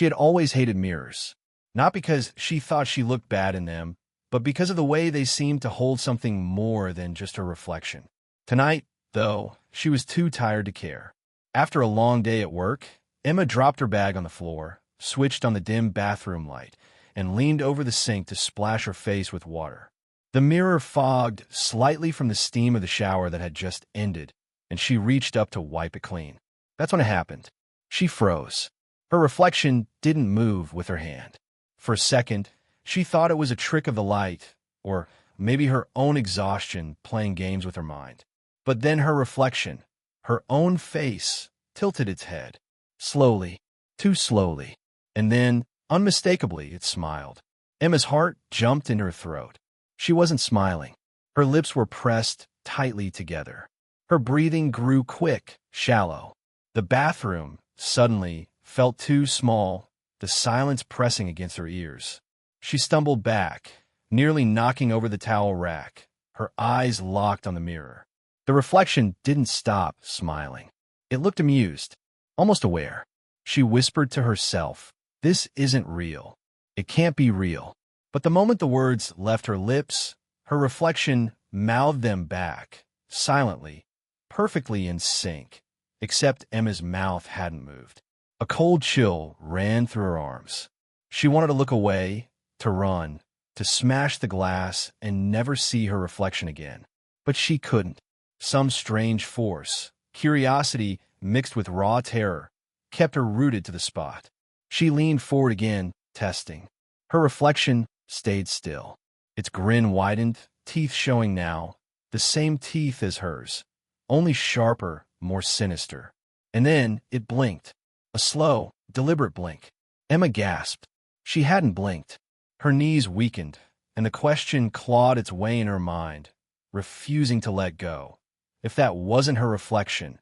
She had always hated mirrors, not because she thought she looked bad in them, but because of the way they seemed to hold something more than just her reflection. Tonight, though, she was too tired to care. After a long day at work, Emma dropped her bag on the floor, switched on the dim bathroom light, and leaned over the sink to splash her face with water. The mirror fogged slightly from the steam of the shower that had just ended, and she reached up to wipe it clean. That's when it happened. She froze. Her reflection didn't move with her hand. For a second, she thought it was a trick of the light, or maybe her own exhaustion playing games with her mind. But then her reflection, her own face, tilted its head. Slowly, too slowly, and then, unmistakably, it smiled. Emma's heart jumped into her throat. She wasn't smiling. Her lips were pressed tightly together. Her breathing grew quick, shallow. The bathroom, suddenly, felt too small, the silence pressing against her ears. She stumbled back, nearly knocking over the towel rack, her eyes locked on the mirror. The reflection didn't stop smiling. It looked amused, almost aware. She whispered to herself, "This isn't real. It can't be real." But the moment the words left her lips, her reflection mouthed them back, silently, perfectly in sync, except Emma's mouth hadn't moved. A cold chill ran through her arms. She wanted to look away, to run, to smash the glass and never see her reflection again. But she couldn't. Some strange force, curiosity mixed with raw terror, kept her rooted to the spot. She leaned forward again, testing. Her reflection stayed still. Its grin widened, teeth showing now, the same teeth as hers, only sharper, more sinister. And then it blinked. A slow, deliberate blink. Emma gasped. She hadn't blinked. Her knees weakened, and the question clawed its way in her mind, refusing to let go. If that wasn't her reflection,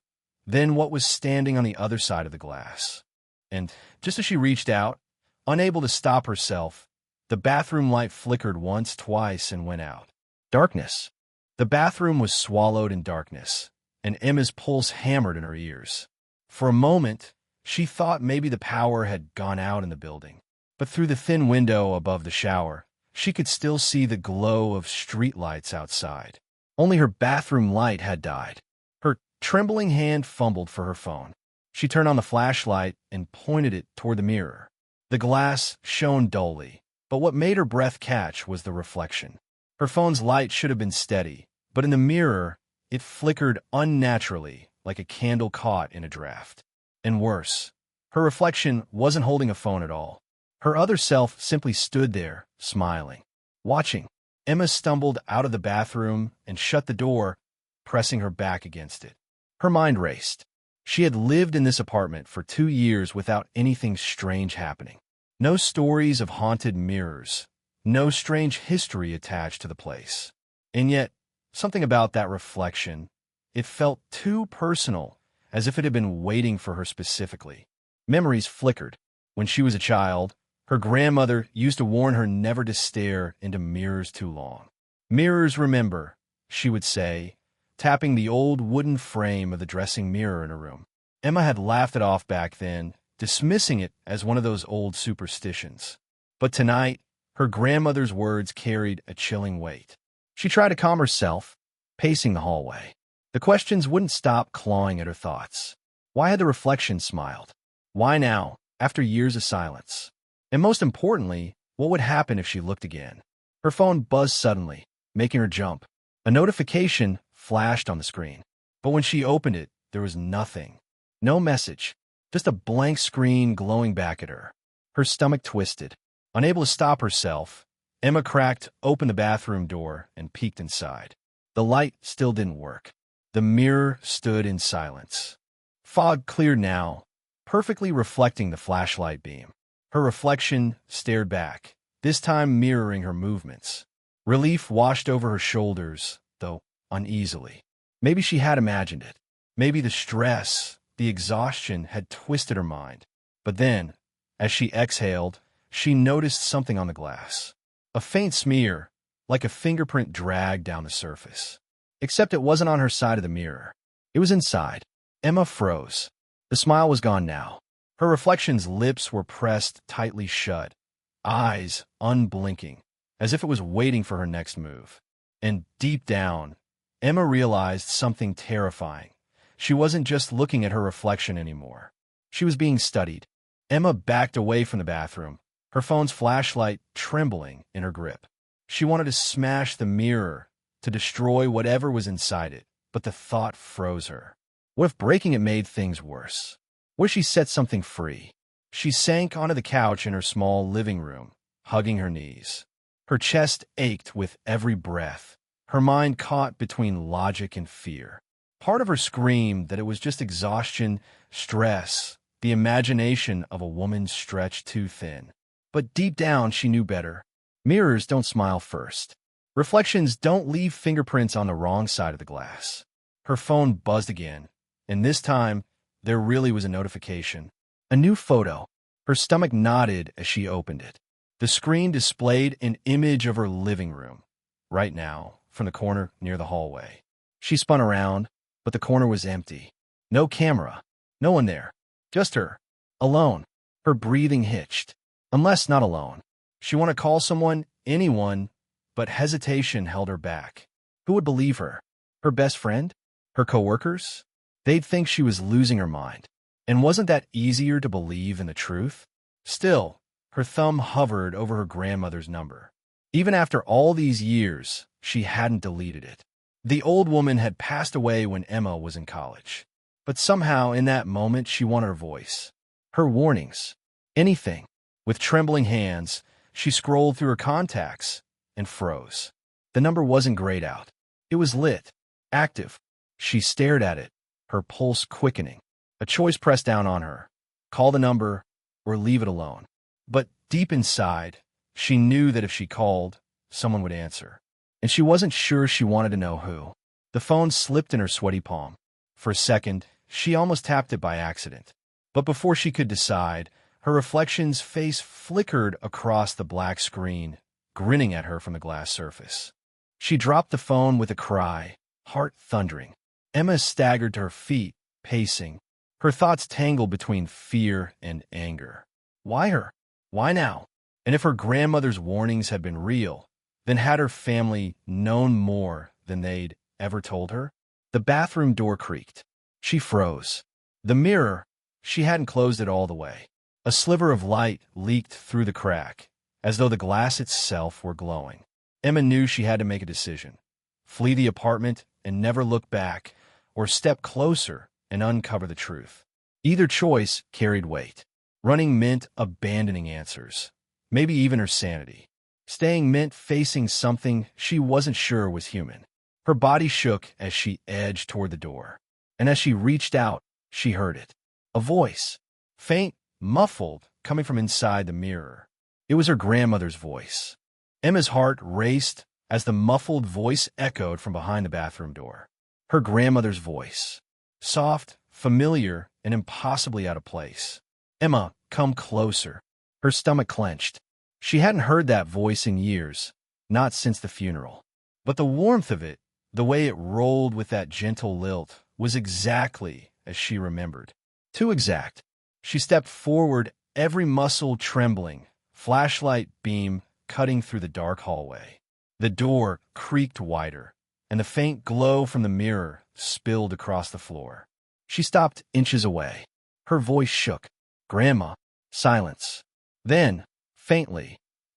then what was standing on the other side of the glass? And just as she reached out, unable to stop herself, the bathroom light flickered once, twice, and went out. Darkness. The bathroom was swallowed in darkness, and Emma's pulse hammered in her ears. For a moment, she thought maybe the power had gone out in the building. But through the thin window above the shower, she could still see the glow of streetlights outside. Only her bathroom light had died. Her trembling hand fumbled for her phone. She turned on the flashlight and pointed it toward the mirror. The glass shone dully, but what made her breath catch was the reflection. Her phone's light should have been steady, but in the mirror, it flickered unnaturally, like a candle caught in a draft. And worse, her reflection wasn't holding a phone at all. Her other self simply stood there, smiling, watching. Emma stumbled out of the bathroom and shut the door, pressing her back against it. Her mind raced. She had lived in this apartment for 2 years without anything strange happening. No stories of haunted mirrors, no strange history attached to the place. And yet, something about that reflection, it felt too personal, as if it had been waiting for her specifically. Memories flickered. When she was a child, her grandmother used to warn her never to stare into mirrors too long. "Mirrors remember," she would say, tapping the old wooden frame of the dressing mirror in her room. Emma had laughed it off back then, dismissing it as one of those old superstitions. But tonight, her grandmother's words carried a chilling weight. She tried to calm herself, pacing the hallway. The questions wouldn't stop clawing at her thoughts. Why had the reflection smiled? Why now, after years of silence? And most importantly, what would happen if she looked again? Her phone buzzed suddenly, making her jump. A notification flashed on the screen. But when she opened it, there was nothing. No message. Just a blank screen glowing back at her. Her stomach twisted. Unable to stop herself, Emma cracked open the bathroom door and peeked inside. The light still didn't work. The mirror stood in silence. Fog cleared now, perfectly reflecting the flashlight beam. Her reflection stared back, this time mirroring her movements. Relief washed over her shoulders, though uneasily. Maybe she had imagined it. Maybe the stress, the exhaustion had twisted her mind. But then, as she exhaled, she noticed something on the glass. A faint smear, like a fingerprint dragged down the surface. Except it wasn't on her side of the mirror. It was inside. Emma froze. The smile was gone now. Her reflection's lips were pressed tightly shut, eyes unblinking, as if it was waiting for her next move. And deep down, Emma realized something terrifying. She wasn't just looking at her reflection anymore. She was being studied. Emma backed away from the bathroom, her phone's flashlight trembling in her grip. She wanted to smash the mirror, to destroy whatever was inside it, but the thought froze her. What if breaking it made things worse? What if she set something free? She sank onto the couch in her small living room, hugging her knees. Her chest ached with every breath, her mind caught between logic and fear. Part of her screamed that it was just exhaustion, stress, the imagination of a woman stretched too thin. But deep down, she knew better. Mirrors don't smile first. Reflections don't leave fingerprints on the wrong side of the glass. Her phone buzzed again, and this time, there really was a notification. A new photo. Her stomach knotted as she opened it. The screen displayed an image of her living room, right now, from the corner near the hallway. She spun around, but the corner was empty. No camera. No one there. Just her. Alone. Her breathing hitched. Unless not alone. She wanted to call someone, anyone, but hesitation held her back. Who would believe her? Her best friend? Her coworkers? They'd think she was losing her mind. And wasn't that easier to believe in the truth? Still, her thumb hovered over her grandmother's number. Even after all these years, she hadn't deleted it. The old woman had passed away when Emma was in college. But somehow, in that moment, she wanted her voice. Her warnings. Anything. With trembling hands, she scrolled through her contacts and froze. The number wasn't grayed out. It was lit. Active. She stared at it, her pulse quickening. A choice pressed down on her. Call the number or leave it alone. But deep inside, she knew that if she called, someone would answer. And she wasn't sure she wanted to know who. The phone slipped in her sweaty palm. For a second, she almost tapped it by accident. But before she could decide, her reflection's face flickered across the black screen, grinning at her from the glass surface. She dropped the phone with a cry, heart thundering. Emma staggered to her feet, pacing. Her thoughts tangled between fear and anger. Why her? Why now? And if her grandmother's warnings had been real, then had her family known more than they'd ever told her? The bathroom door creaked. She froze. The mirror, she hadn't closed it all the way. A sliver of light leaked through the crack, as though the glass itself were glowing. Emma knew she had to make a decision. Flee the apartment and never look back, or step closer and uncover the truth. Either choice carried weight. Running meant abandoning answers, maybe even her sanity. Staying meant facing something she wasn't sure was human. Her body shook as she edged toward the door. And as she reached out, she heard it. A voice. Faint, muffled, coming from inside the mirror. It was her grandmother's voice. Emma's heart raced as the muffled voice echoed from behind the bathroom door. Her grandmother's voice. Soft, familiar, and impossibly out of place. Emma, come closer. Her stomach clenched. She hadn't heard that voice in years, not since the funeral. But the warmth of it, the way it rolled with that gentle lilt, was exactly as she remembered. Too exact. She stepped forward, every muscle trembling, flashlight beam cutting through the dark hallway. The door creaked wider, and the faint glow from the mirror spilled across the floor. She stopped inches away. Her voice shook. Grandma. Silence. Then, faintly,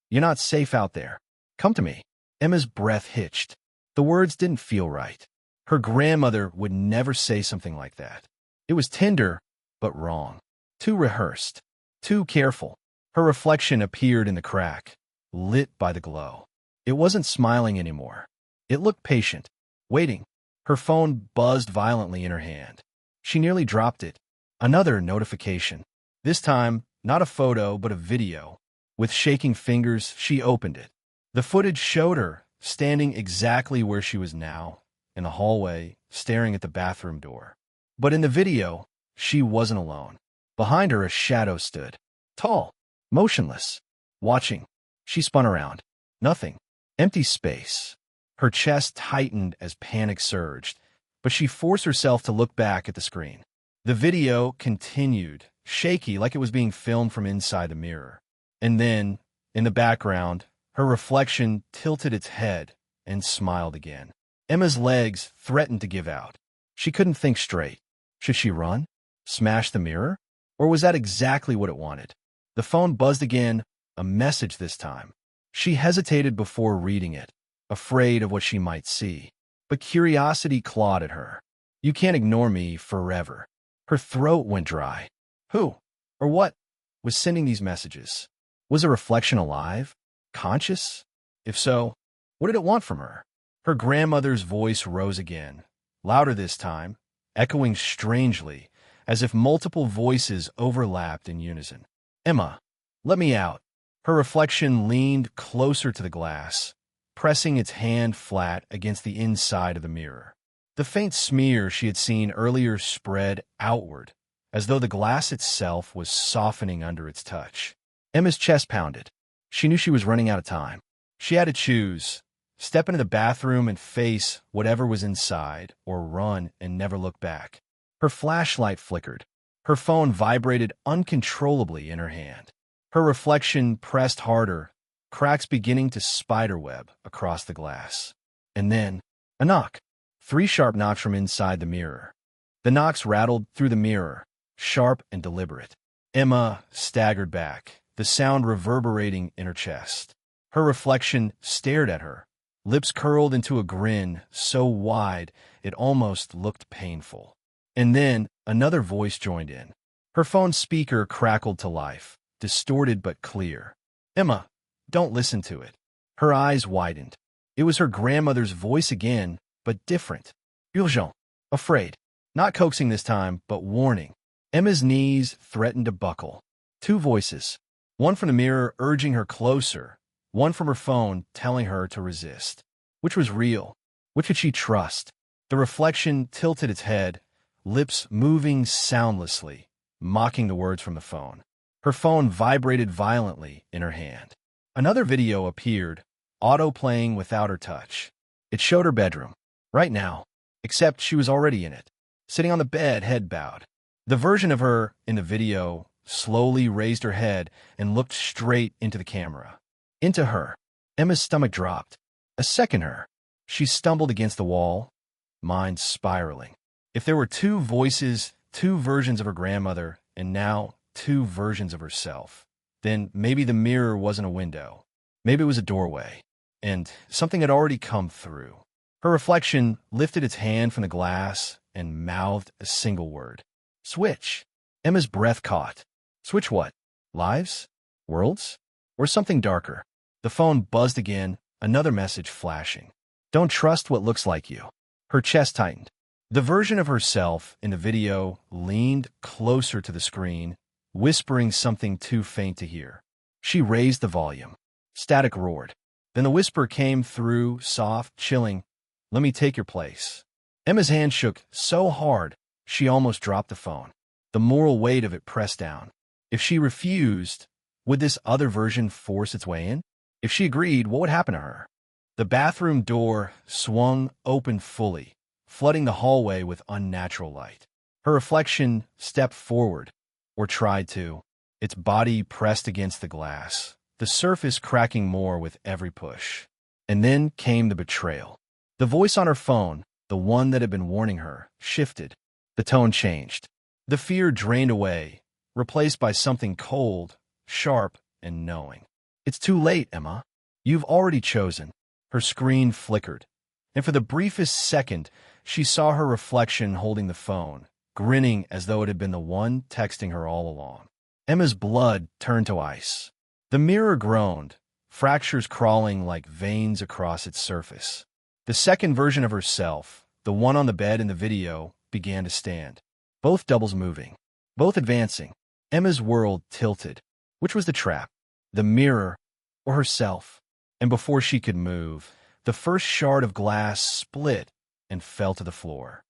you're not safe out there. Come to me. Emma's breath hitched. The words didn't feel right. Her grandmother would never say something like that. It was tender, but wrong. Too rehearsed. Too careful. Her reflection appeared in the crack, lit by the glow. It wasn't smiling anymore. It looked patient, waiting. Her phone buzzed violently in her hand. She nearly dropped it. Another notification. This time, not a photo, but a video. With shaking fingers, she opened it. The footage showed her, standing exactly where she was now, in the hallway, staring at the bathroom door. But in the video, she wasn't alone. Behind her, a shadow stood. Tall, motionless, watching. She spun around. Nothing. Empty space. Her chest tightened as panic surged, but she forced herself to look back at the screen. The video continued, shaky like it was being filmed from inside the mirror. And then, in the background, her reflection tilted its head and smiled again. Emma's legs threatened to give out. She couldn't think straight. Should she run? Smash the mirror? Or was that exactly what it wanted? The phone buzzed again, a message this time. She hesitated before reading it, afraid of what she might see. But curiosity clawed at her. You can't ignore me forever. Her throat went dry. Who, or what, was sending these messages? Was a reflection alive? Conscious? If so, what did it want from her? Her grandmother's voice rose again, louder this time, echoing strangely, as if multiple voices overlapped in unison. Emma, let me out. Her reflection leaned closer to the glass, pressing its hand flat against the inside of the mirror. The faint smear she had seen earlier spread outward, as though the glass itself was softening under its touch. Emma's chest pounded. She knew she was running out of time. She had to choose: step into the bathroom and face whatever was inside, or run and never look back. Her flashlight flickered. Her phone vibrated uncontrollably in her hand. Her reflection pressed harder, cracks beginning to spiderweb across the glass. And then, a knock. 3 sharp knocks from inside the mirror. The knocks rattled through the mirror, sharp and deliberate. Emma staggered back, the sound reverberating in her chest. Her reflection stared at her, lips curled into a grin so wide it almost looked painful. And then another voice joined in. Her phone speaker crackled to life, distorted but clear. Emma, don't listen to it. Her eyes widened. It was her grandmother's voice again, but different. Urgent. Afraid. Not coaxing this time, but warning. Emma's knees threatened to buckle. 2 voices. One from the mirror urging her closer, one from her phone telling her to resist. Which was real? Which could she trust? The reflection tilted its head, lips moving soundlessly, mocking the words from the phone. Her phone vibrated violently in her hand. Another video appeared, auto-playing without her touch. It showed her bedroom. Right now. Except she was already in it, sitting on the bed, head bowed. The version of her in the video slowly raised her head and looked straight into the camera. Into her. Emma's stomach dropped. A second her. She stumbled against the wall, mind spiraling. If there were 2 voices, 2 versions of her grandmother, and now 2 versions of herself, then maybe the mirror wasn't a window. Maybe it was a doorway, and something had already come through. Her reflection lifted its hand from the glass and mouthed a single word. Switch. Emma's breath caught. Switch what? Lives? Worlds? Or something darker? The phone buzzed again, another message flashing. Don't trust what looks like you. Her chest tightened. The version of herself in the video leaned closer to the screen, whispering something too faint to hear. She raised the volume. Static roared. Then the whisper came through, soft, chilling. Let me take your place. Emma's hand shook so hard, she almost dropped the phone. The moral weight of it pressed down. If she refused, would this other version force its way in? If she agreed, what would happen to her? The bathroom door swung open fully, flooding the hallway with unnatural light. Her reflection stepped forward, or tried to, its body pressed against the glass, the surface cracking more with every push. And then came the betrayal. The voice on her phone, the one that had been warning her, shifted. The tone changed. The fear drained away, replaced by something cold, sharp, and knowing. It's too late, Emma. You've already chosen. Her screen flickered, and for the briefest second, she saw her reflection holding the phone, grinning as though it had been the one texting her all along. Emma's blood turned to ice. The mirror groaned, fractures crawling like veins across its surface. The second version of herself, the one on the bed in the video, began to stand. Both doubles moving, both advancing. Emma's world tilted. Which was the trap? The mirror or herself? And before she could move, the first shard of glass split and fell to the floor.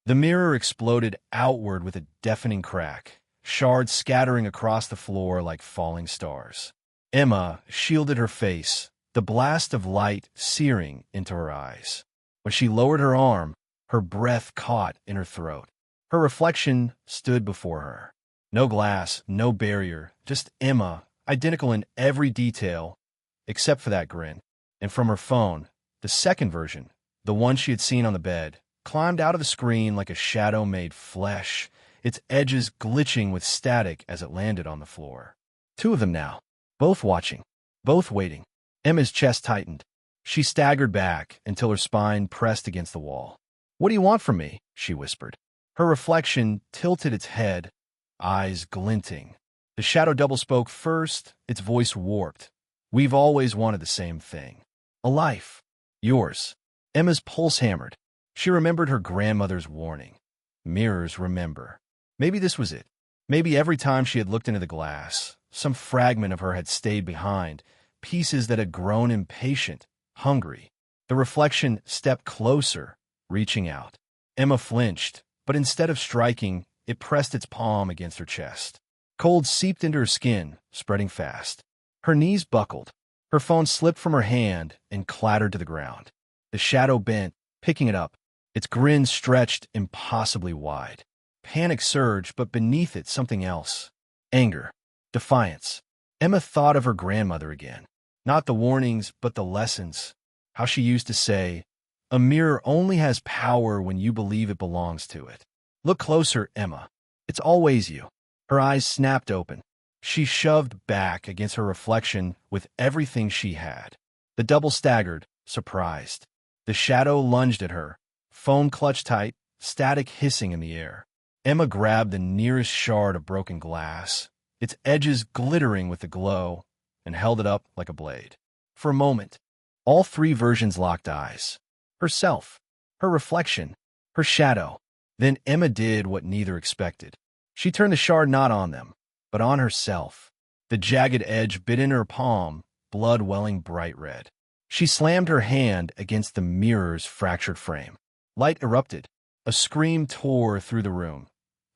The mirror exploded outward with a deafening crack, shards scattering across the floor like falling stars. Emma shielded her face, the blast of light searing into her eyes. When she lowered her arm, her breath caught in her throat. Her reflection stood before her. No glass, no barrier, just Emma, identical in every detail, except for that grin. And from her phone, the second version, the one she had seen on the bed, climbed out of the screen like a shadow made flesh, its edges glitching with static as it landed on the floor. Two of them now, both watching, both waiting. Emma's chest tightened. She staggered back until her spine pressed against the wall. "What do you want from me?" she whispered. Her reflection tilted its head, eyes glinting. The shadow double spoke first, its voice warped. "We've always wanted the same thing. A life. Yours." Emma's pulse hammered. She remembered her grandmother's warning. Mirrors remember. Maybe this was it. Maybe every time she had looked into the glass, some fragment of her had stayed behind, pieces that had grown impatient, hungry. The reflection stepped closer, reaching out. Emma flinched, but instead of striking, it pressed its palm against her chest. Cold seeped into her skin, spreading fast. Her knees buckled. Her phone slipped from her hand and clattered to the ground. The shadow bent, picking it up. Its grin stretched impossibly wide. Panic surged, but beneath it something else. Anger. Defiance. Emma thought of her grandmother again. Not the warnings, but the lessons. How she used to say, "A mirror only has power when you believe it belongs to it." "Look closer, Emma. It's always you." Her eyes snapped open. She shoved back against her reflection with everything she had. The double staggered, surprised. The shadow lunged at her, phone clutched tight, static hissing in the air. Emma grabbed the nearest shard of broken glass, its edges glittering with the glow, and held it up like a blade. For a moment, all three versions locked eyes. Herself, her reflection, her shadow. Then Emma did what neither expected. She turned the shard not on them, but on herself. The jagged edge bit in her palm, blood welling bright red. She slammed her hand against the mirror's fractured frame. Light erupted. A scream tore through the room.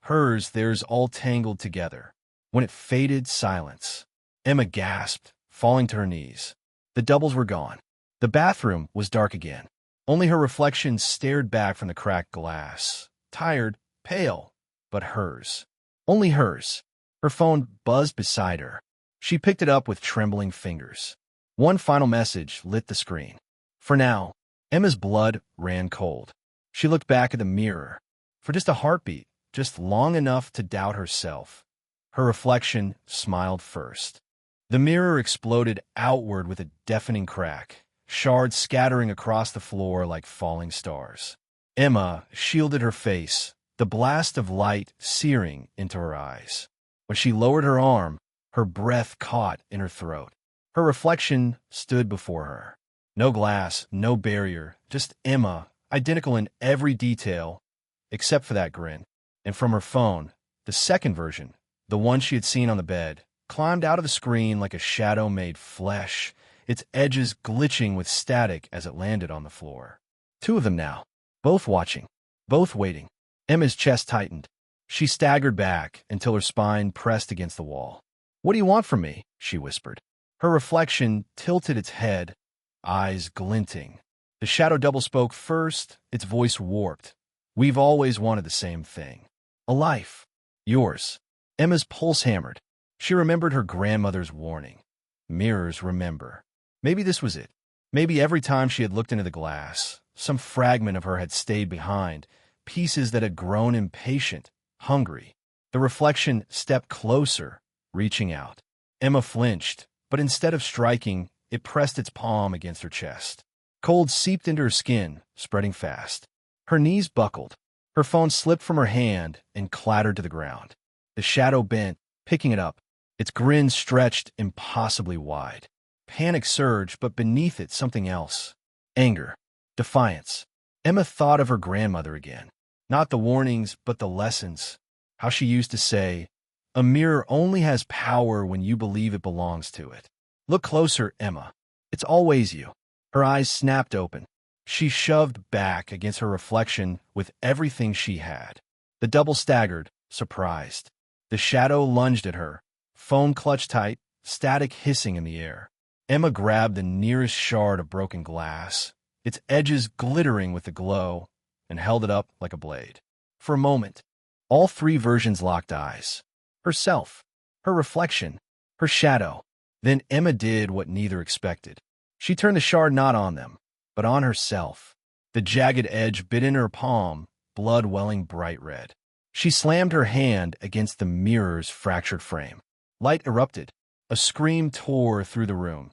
Hers, theirs all tangled together. When it faded, silence. Emma gasped, falling to her knees. The doubles were gone. The bathroom was dark again. Only her reflection stared back from the cracked glass. Tired, pale, but hers. Only hers. Her phone buzzed beside her. She picked it up with trembling fingers. One final message lit the screen. For now, Emma's blood ran cold. She looked back at the mirror. For just a heartbeat, just long enough to doubt herself. Her reflection smiled first. The mirror exploded outward with a deafening crack, shards scattering across the floor like falling stars. Emma shielded her face, the blast of light searing into her eyes. When she lowered her arm, her breath caught in her throat. Her reflection stood before her. No glass, no barrier, just Emma, identical in every detail, except for that grin. And from her phone, the second version, the one she had seen on the bed, climbed out of the screen like a shadow made flesh, its edges glitching with static as it landed on the floor. Two of them now, both watching, both waiting. Emma's chest tightened. She staggered back until her spine pressed against the wall. "What do you want from me?" she whispered. Her reflection tilted its head, eyes glinting. The shadow double spoke first, its voice warped. "We've always wanted the same thing. A life. Yours." Emma's pulse hammered. She remembered her grandmother's warning. Mirrors remember. Maybe this was it. Maybe every time she had looked into the glass, some fragment of her had stayed behind, pieces that had grown impatient, hungry. The reflection stepped closer, reaching out. Emma flinched, but instead of striking, it pressed its palm against her chest. Cold seeped into her skin, spreading fast. Her knees buckled. Her phone slipped from her hand and clattered to the ground. The shadow bent, picking it up. Its grin stretched impossibly wide. Panic surged, but beneath it something else. Anger. Defiance. Emma thought of her grandmother again. Not the warnings, but the lessons. How she used to say, "A mirror only has power when you believe it belongs to it." "Look closer, Emma. It's always you." Her eyes snapped open. She shoved back against her reflection with everything she had. The double staggered, surprised. The shadow lunged at her, phone clutched tight, static hissing in the air. Emma grabbed the nearest shard of broken glass, its edges glittering with the glow, and held it up like a blade. For a moment, all three versions locked eyes. Herself. Her reflection. Her shadow. Then Emma did what neither expected. She turned the shard not on them, but on herself. The jagged edge bit in her palm, blood welling bright red. She slammed her hand against the mirror's fractured frame. Light erupted. A scream tore through the room.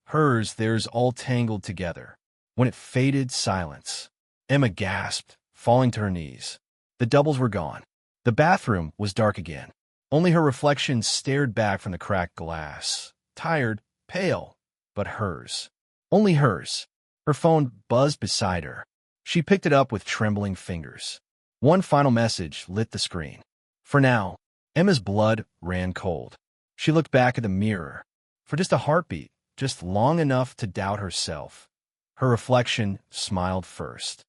Hers, theirs all tangled together. When it faded, silence. Emma gasped, falling to her knees. The doubles were gone. The bathroom was dark again. Only her reflection stared back from the cracked glass. Tired, pale, but hers. Only hers. Her phone buzzed beside her. She picked it up with trembling fingers. One final message lit the screen. For now, Emma's blood ran cold. She looked back at the mirror. For just a heartbeat, just long enough to doubt herself. Her reflection smiled first.